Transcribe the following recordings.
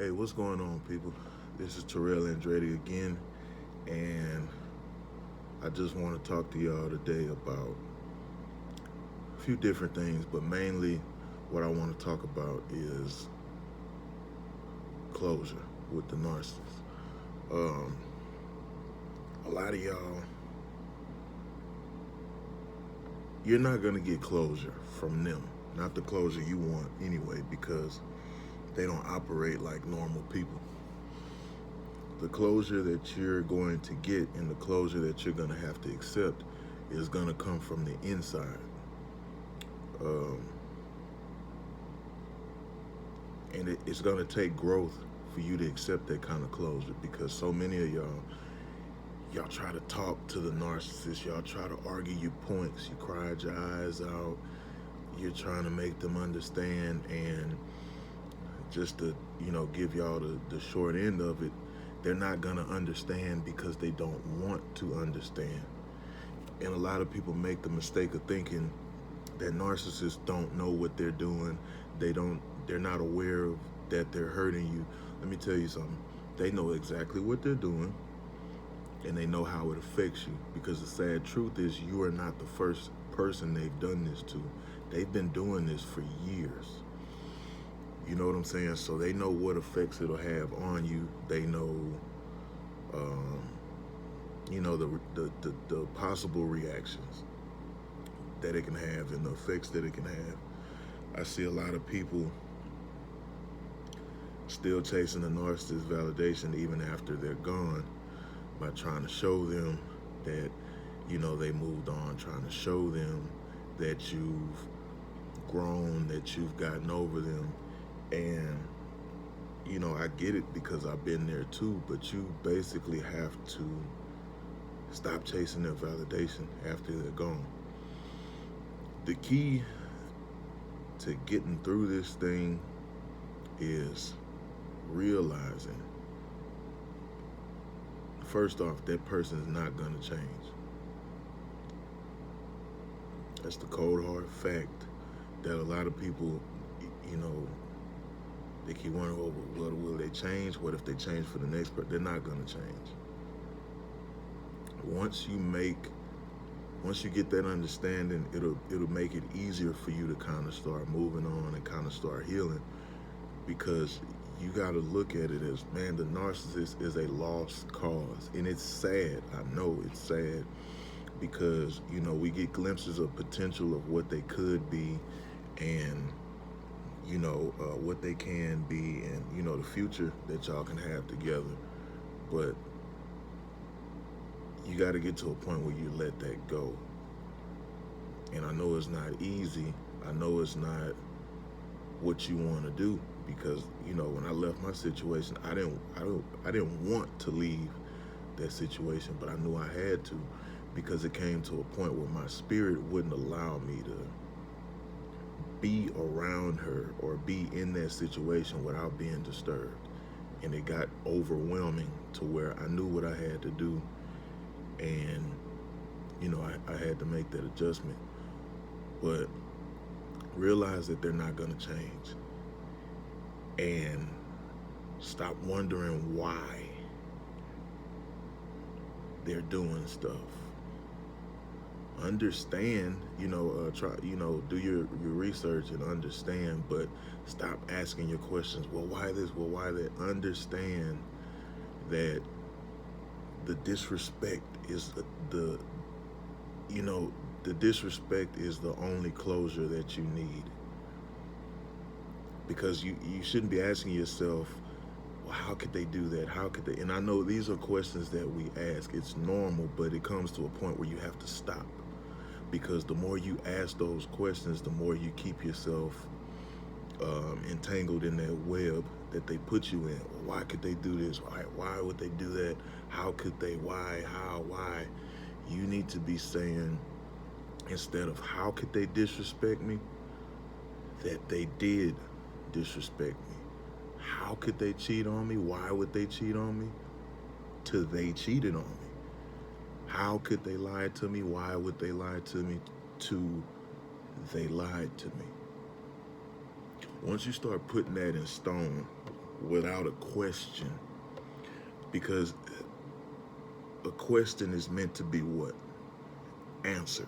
Hey, what's going on, people? This is Terrell Andretti again, and I just want to talk to y'all today about a few different things, but mainly what I want to talk about is closure with the narcissist. Um, a lot of y'all, you're not going to get closure from them, not the closure you want anyway, because they don't operate like normal people. The closure that you're going to get and the closure that you're going to have to accept is going to come from the inside. Um, and it's going to take growth for you to accept that kind of closure, because so many of y'all try to talk to the narcissist, y'all try to argue your points, you cried your eyes out, you're trying to make them understand, and just to give y'all the short end of it, they're not going to understand because they don't want to understand. And a lot of people make the mistake of thinking that narcissists don't know what they're doing. They're not aware of that they're hurting you. Let me tell you something. They know exactly what they're doing, and they know how it affects you, because the sad truth is you are not the first person they've done this to. They've been doing this for years. You know what I'm saying? So they know what effects it'll have on you. They know, um, the possible reactions that it can have and the effects that it can have. I see a lot of people still chasing the narcissist validation even after they're gone, by trying to show them that they moved on, trying to show them that you've grown, that you've gotten over them. And I get it, because I've been there too, but you basically have to stop chasing their validation after they're gone. The key to getting through this thing is realizing, first off, that person is not going to change. That's the cold hard fact that a lot of people, they keep wondering, well, will they change? What if they change for the next person? They're not going to change. Once you get that understanding, it'll make it easier for you to kind of start moving on and kind of start healing, because you got to look at it as, man, the narcissist is a lost cause. And it's sad. I know it's sad, because we get glimpses of potential of what they could be, and what they can be, and the future that y'all can have together. But you got to get to a point where you let that go. And I know it's not easy. I know it's not what you want to do, because when I left my situation, I didn't want to leave that situation, but I knew I had to, because it came to a point where my spirit wouldn't allow me to be around her or be in that situation without being disturbed. And it got overwhelming to where I knew what I had to do, and I had to make that adjustment. But realize that they're not going to change, and stop wondering why they're doing stuff. Understand, try, do your research and understand, but stop asking your questions. Well, why this? Well, why that? Understand that the disrespect is the disrespect is the only closure that you need. Because you shouldn't be asking yourself, well, how could they do that? How could they? And I know these are questions that we ask. It's normal, but it comes to a point where you have to stop. Because the more you ask those questions, the more you keep yourself entangled in that web that they put you in. Well, why could they do this? Why would they do that? How could they? Why? How? Why? You need to be saying, instead of how could they disrespect me, that they did disrespect me. How could they cheat on me? Why would they cheat on me? To they cheated on me. How could they lie to me? Why would they lie to me? To they lied to me. Once you start putting that in stone, without a question, because a question is meant to be what? Answered.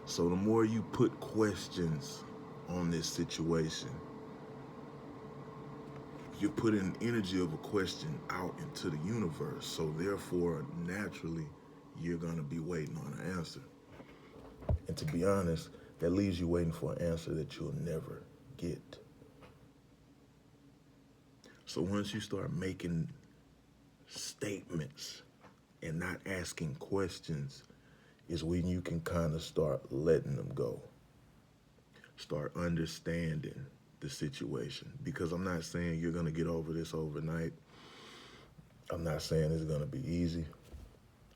So the more you put questions on this situation, you're putting energy of a question out into the universe. So therefore, naturally, you're going to be waiting on an answer. And to be honest, that leaves you waiting for an answer that you'll never get. So once you start making statements and not asking questions, is when you can kind of start letting them go. Start understanding the situation. Because I'm not saying you're going to get over this overnight. I'm not saying it's going to be easy.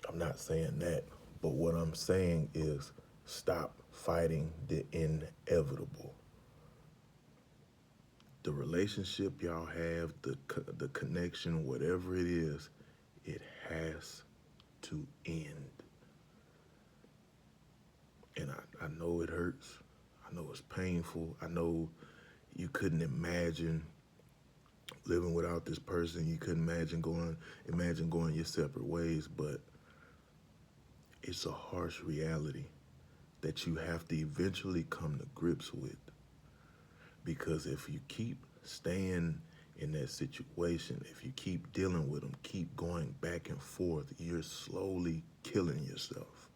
I'm not saying that. But what I'm saying is stop fighting the inevitable. The relationship y'all have, the connection, whatever it is, it has to end. And I know it hurts. I know it's painful. I know you couldn't imagine living without this person. You couldn't imagine going your separate ways, but it's a harsh reality that you have to eventually come to grips with. Because if you keep staying in that situation, if you keep dealing with them, keep going back and forth, you're slowly killing yourself.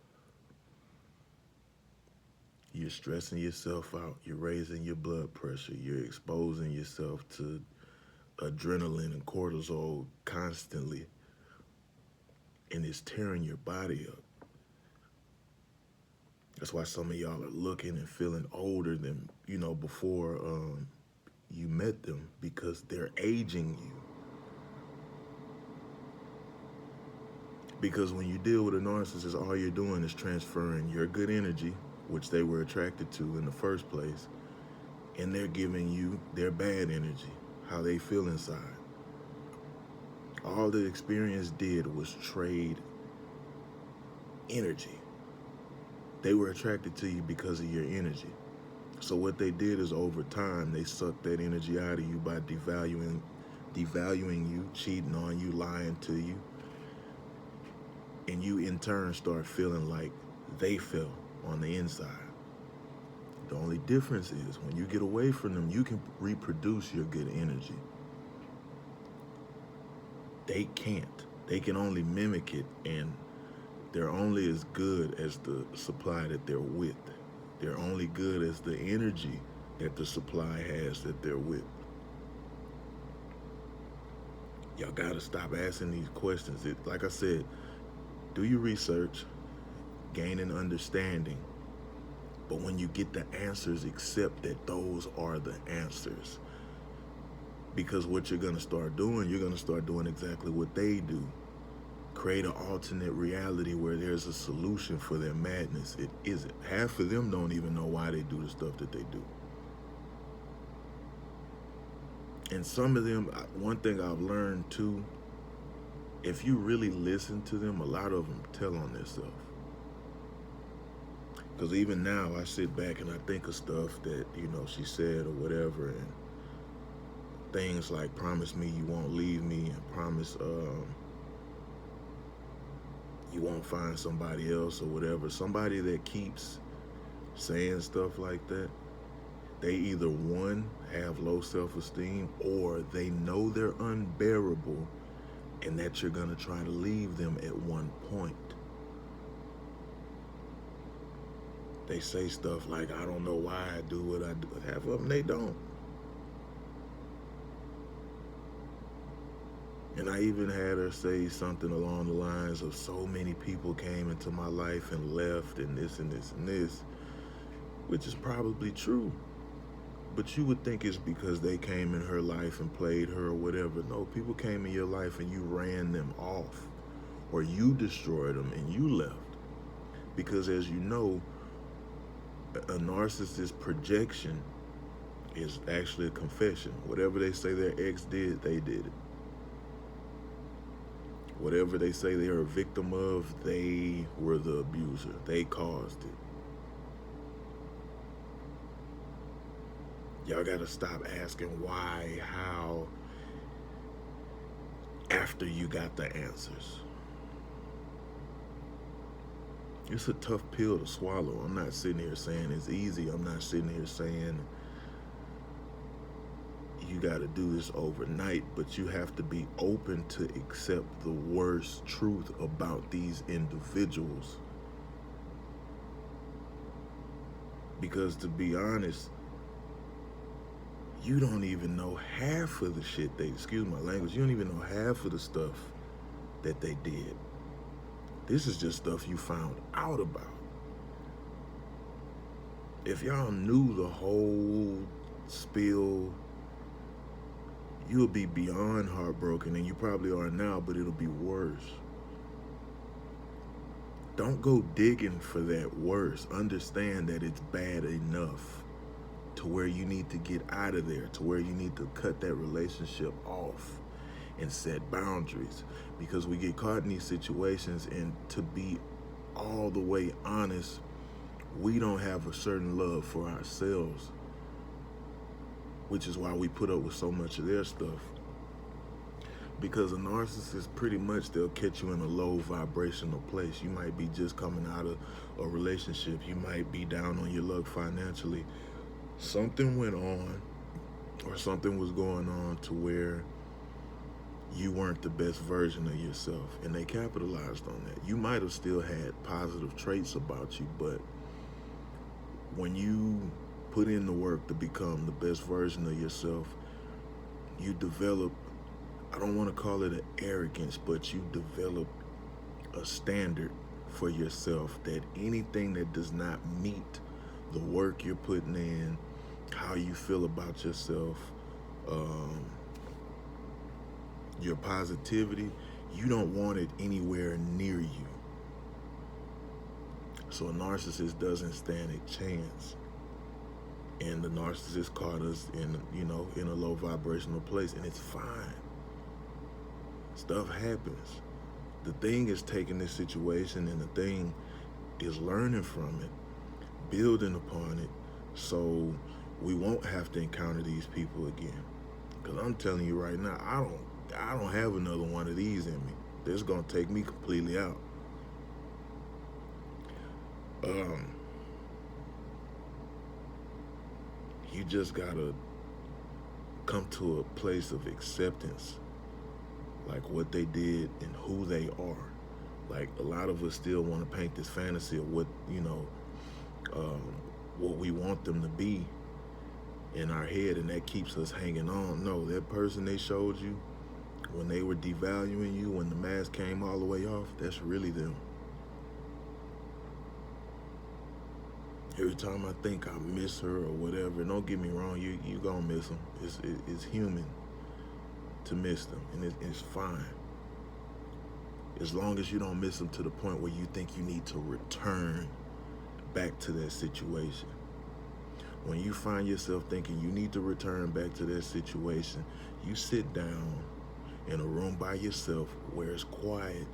You're stressing yourself out. You're raising your blood pressure. You're exposing yourself to adrenaline and cortisol constantly. And it's tearing your body up. That's why some of y'all are looking and feeling older than, before you met them, because they're aging you. Because when you deal with a narcissist, all you're doing is transferring your good energy, which they were attracted to in the first place, and they're giving you their bad energy, how they feel inside. All the experience did was trade energy. They were attracted to you because of your energy. So what they did is, over time, they sucked that energy out of you by devaluing you, cheating on you, lying to you. And you in turn start feeling like they feel on the inside. The only difference is when you get away from them, you can reproduce your good energy. They can't. They can only mimic it, and they're only as good as the supply that they're with. They're only good as the energy that the supply has that they're with. Y'all gotta stop asking these questions. Like I said, do your research, gain an understanding, but when you get the answers, accept that those are the answers. Because what you're gonna start doing exactly what they do. Create an alternate reality where there's a solution for their madness. It isn't. Half of them don't even know why they do the stuff that they do. And some of them, one thing I've learned too, if you really listen to them, a lot of them tell on themselves. Because even now, I sit back and I think of stuff that, she said or whatever, and things like, promise me you won't leave me, and promise you won't find somebody else or whatever. Somebody that keeps saying stuff like that, they either, one, have low self-esteem, or they know they're unbearable and that you're gonna try to leave them at one point. They say stuff like, I don't know why I do what I do. Half of them, they don't. And I even had her say something along the lines of, so many people came into my life and left, and this and this and this, which is probably true. But you would think it's because they came in her life and played her or whatever. No, people came in your life and you ran them off, or you destroyed them and you left. Because as you know, a narcissist's projection is actually a confession. Whatever they say their ex did, they did it. Whatever they say they are a victim of, they were the abuser. They caused it. Y'all gotta stop asking why, how, after you got the answers. It's a tough pill to swallow. I'm not sitting here saying it's easy. I'm not sitting here saying you got to do this overnight, but you have to be open to accept the worst truth about these individuals. Because to be honest, you don't even know half of the shit they, excuse my language, you don't even know half of the stuff that they did. This is just stuff you found out about. If y'all knew the whole spiel, you would be beyond heartbroken, and you probably are now, but it'll be worse. Don't go digging for that worse. Understand that it's bad enough to where you need to get out of there, to where you need to cut that relationship off and set boundaries. Because we get caught in these situations, and to be all the way honest, we don't have a certain love for ourselves, which is why we put up with so much of their stuff. Because a narcissist, pretty much, they'll catch you in a low vibrational place. You might be just coming out of a relationship. You might be down on your luck financially. Something went on, or something was going on to where you weren't the best version of yourself, and they capitalized on that. You might have still had positive traits about you, but when you put in the work to become the best version of yourself, you develop, I don't want to call it an arrogance, but you develop a standard for yourself that anything that does not meet the work you're putting in, how you feel about yourself, your positivity, you don't want it anywhere near you. So a narcissist doesn't stand a chance. And the narcissist caught us in, in a low vibrational place, and it's fine. Stuff happens. The thing is taking this situation, and the thing is learning from it, building upon it, so we won't have to encounter these people again. Because I'm telling you right now, I don't have another one of these in me. This is gonna take me completely out. You just gotta come to a place of acceptance, like what they did and who they are. Like, a lot of us still want to paint this fantasy of what, what we want them to be in our head, and that keeps us hanging on. No, that person they showed you when they were devaluing you, when the mask came all the way off, that's really them. Every time I think I miss her or whatever, don't get me wrong, you gonna miss them. It's human to miss them, and it's fine. As long as you don't miss them to the point where you think you need to return back to that situation. When you find yourself thinking you need to return back to that situation, you sit down in a room by yourself where it's quiet,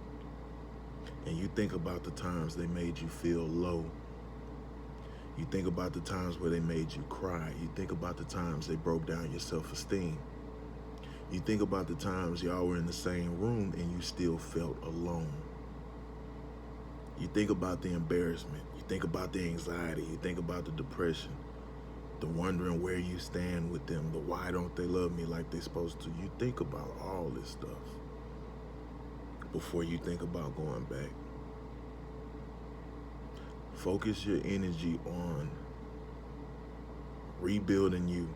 and you think about the times they made you feel low. You think about the times where they made you cry. You think about the times they broke down your self-esteem. You think about the times y'all were in the same room and you still felt alone. You think about the embarrassment. You think about the anxiety. You think about the depression, the wondering where you stand with them, the why don't they love me like they're supposed to. You think about all this stuff before you think about going back. Focus your energy on rebuilding you.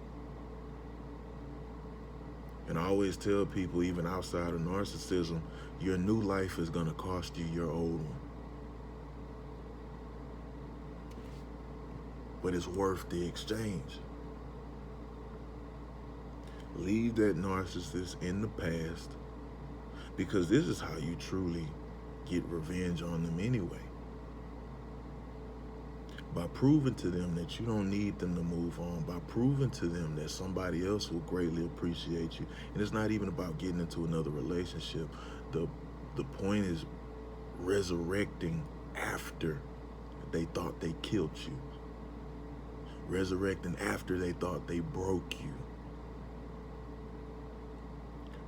And I always tell people, even outside of narcissism, your new life is going to cost you your old one. But it's worth the exchange. Leave that narcissist in the past, because this is how you truly get revenge on them anyway. By proving to them that you don't need them to move on, by proving to them that somebody else will greatly appreciate you. And it's not even about getting into another relationship. The point is resurrecting after they thought they killed you. resurrecting after they thought they broke you.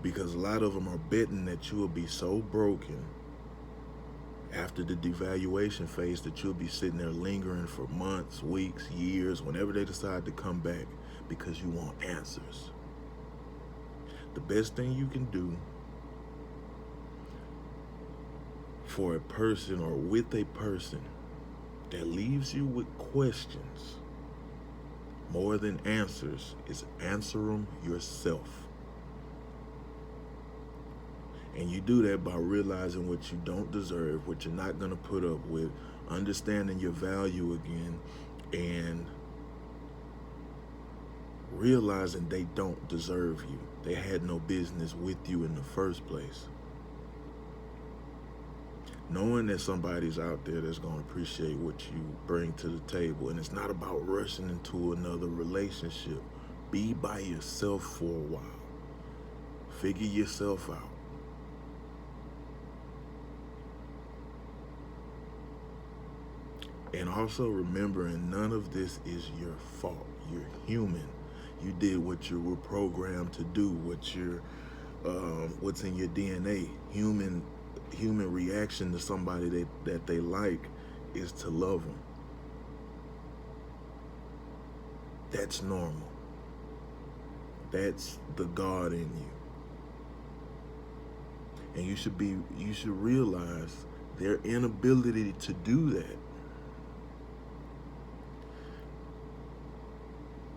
Because a lot of them are betting that you will be so broken after the devaluation phase that you'll be sitting there lingering for months, weeks, years, whenever they decide to come back, because you want answers. The best thing you can do for a person or with a person that leaves you with questions more than answers is answer them yourself. And you do that by realizing what you don't deserve, what you're not going to put up with, understanding your value again, and realizing they don't deserve you. They had no business with you in the first place. Knowing that somebody's out there that's going to appreciate what you bring to the table. And it's not about rushing into another relationship. Be by yourself for a while. Figure yourself out. And also remembering none of this is your fault. You're human. You did what you were programmed to do, what's in your DNA. Human reaction to somebody that they like is to love them. That's normal. That's the God in you. And you should realize their inability to do that